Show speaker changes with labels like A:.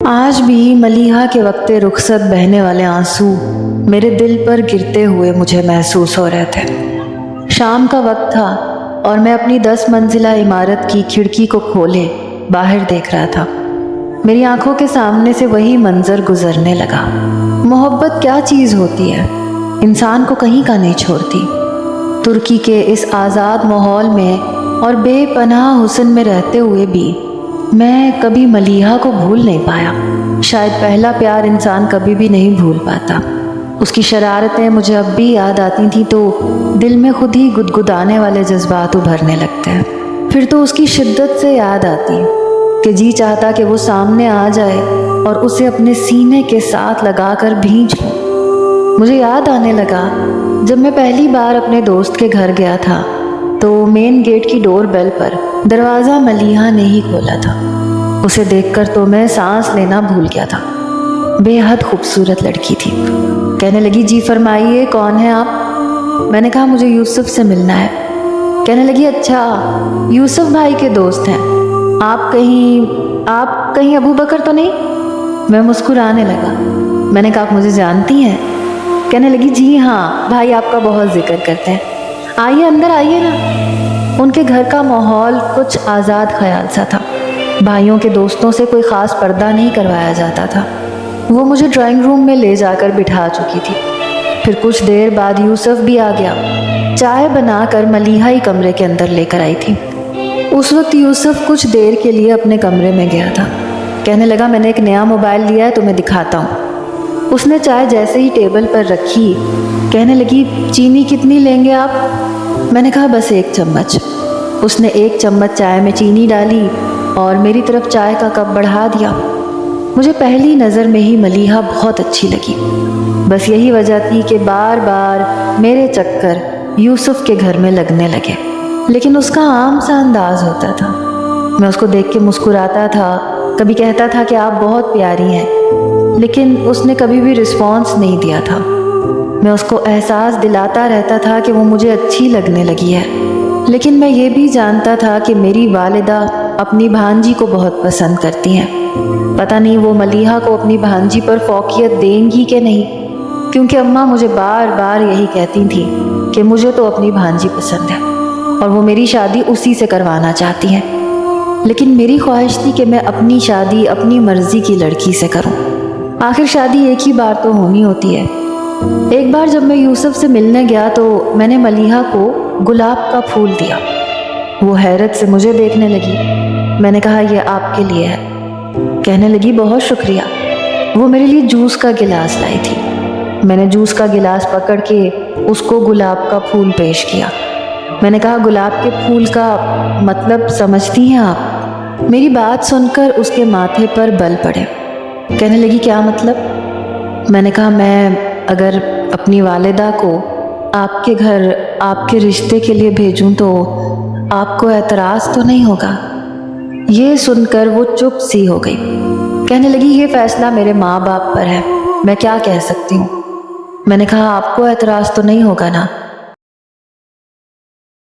A: آج بھی ملیحہ کے وقت رخصت بہنے والے آنسو میرے دل پر گرتے ہوئے مجھے محسوس ہو رہے تھے۔ شام کا وقت تھا اور میں اپنی 10 منزلہ عمارت کی کھڑکی کو کھولے باہر دیکھ رہا تھا۔ میری آنکھوں کے سامنے سے وہی منظر گزرنے لگا۔ محبت کیا چیز ہوتی ہے، انسان کو کہیں کا نہیں چھوڑتی۔ ترکی کے اس آزاد ماحول میں اور بے پناہ حسن میں رہتے ہوئے بھی میں کبھی ملیحہ کو بھول نہیں پایا۔ شاید پہلا پیار انسان کبھی بھی نہیں بھول پاتا۔ اس کی شرارتیں مجھے اب بھی یاد آتی تھیں تو دل میں خود ہی گدگدانے والے جذبات ابھرنے لگتے ہیں۔ پھر تو اس کی شدت سے یاد آتی کہ جی چاہتا کہ وہ سامنے آ جائے اور اسے اپنے سینے کے ساتھ لگا کر بھینچ لوں۔ مجھے یاد آنے لگا جب میں پہلی بار اپنے دوست کے گھر گیا تھا تو مین گیٹ کی ڈور بیل پر دروازہ ملیحہ نے ہی کھولا تھا۔ اسے دیکھ کر تو میں سانس لینا بھول گیا تھا۔ بے حد خوبصورت لڑکی تھی۔ کہنے لگی جی فرمائیے کون ہیں آپ؟ میں نے کہا مجھے یوسف سے ملنا ہے۔ کہنے لگی اچھا یوسف بھائی کے دوست ہیں آپ کہیں ابو بکر تو نہیں؟ میں مسکرانے لگا۔ میں نے کہا آپ مجھے جانتی ہیں؟ کہنے لگی جی ہاں بھائی آپ کا بہت ذکر کرتے ہیں، آئیے اندر آئیے نا۔ ان کے گھر کا ماحول کچھ آزاد خیال سا تھا۔ بھائیوں کے دوستوں سے کوئی خاص پردہ نہیں کروایا جاتا تھا۔ وہ مجھے ڈرائنگ روم میں لے جا کر بٹھا چکی تھی۔ پھر کچھ دیر بعد یوسف بھی آ گیا۔ چائے بنا کر ملیحہ ہی کمرے کے اندر لے کر آئی تھی۔ اس وقت یوسف کچھ دیر کے لیے اپنے کمرے میں گیا تھا۔ کہنے لگا میں نے ایک نیا موبائل لیا ہے تمہیں دکھاتا ہوں۔ اس نے چائے جیسے ہی ٹیبل پر رکھی کہنے لگی چینی کتنی لیں گے آپ؟ میں نے کہا بس 1 چمچ۔ اس نے 1 چمچ چائے میں چینی ڈالی اور میری طرف چائے کا کپ بڑھا دیا۔ مجھے پہلی نظر میں ہی ملیحہ بہت اچھی لگی۔ بس یہی وجہ تھی کہ بار بار میرے چکر یوسف کے گھر میں لگنے لگے، لیکن اس کا عام سا انداز ہوتا تھا۔ میں اس کو دیکھ کے مسکراتا تھا، کبھی کہتا تھا کہ آپ بہت پیاری ہیں، لیکن اس نے کبھی بھی رسپانس نہیں دیا تھا۔ میں اس کو احساس دلاتا رہتا تھا کہ وہ مجھے اچھی لگنے لگی ہے، لیکن میں یہ بھی جانتا تھا کہ میری والدہ اپنی بھانجی کو بہت پسند کرتی ہیں۔ پتہ نہیں وہ ملیحہ کو اپنی بھانجی پر فوقیت دیں گی کہ نہیں، کیونکہ اماں مجھے بار بار یہی کہتی تھیں کہ مجھے تو اپنی بھانجی پسند ہے اور وہ میری شادی اسی سے کروانا چاہتی ہیں، لیکن میری خواہش تھی کہ میں اپنی شادی اپنی مرضی کی لڑکی سے کروں۔ آخر شادی ایک ہی بار تو ہونی ہوتی ہے۔ ایک بار جب میں یوسف سے ملنے گیا تو میں نے ملیحہ کو گلاب کا پھول دیا۔ وہ حیرت سے مجھے دیکھنے لگی۔ میں نے کہا یہ آپ کے لیے ہے۔ کہنے لگی بہت شکریہ۔ وہ میرے لیے جوس کا گلاس لائی تھی۔ میں نے جوس کا گلاس پکڑ کے اس کو گلاب کا پھول پیش کیا۔ میں نے کہا گلاب کے پھول کا مطلب سمجھتی ہیں آپ؟ میری بات سن کر اس کے ماتھے پر بل پڑے۔ کہنے لگی کیا مطلب؟ میں نے کہا میں اگر اپنی والدہ کو آپ کے گھر آپ کے رشتے کے لیے بھیجوں تو آپ کو اعتراض تو نہیں ہوگا؟ یہ سن کر وہ چپ سی ہو گئی۔ کہنے لگی یہ فیصلہ میرے ماں باپ پر ہے، میں کیا کہہ سکتی ہوں؟ میں نے کہا آپ کو اعتراض تو نہیں ہوگا نا؟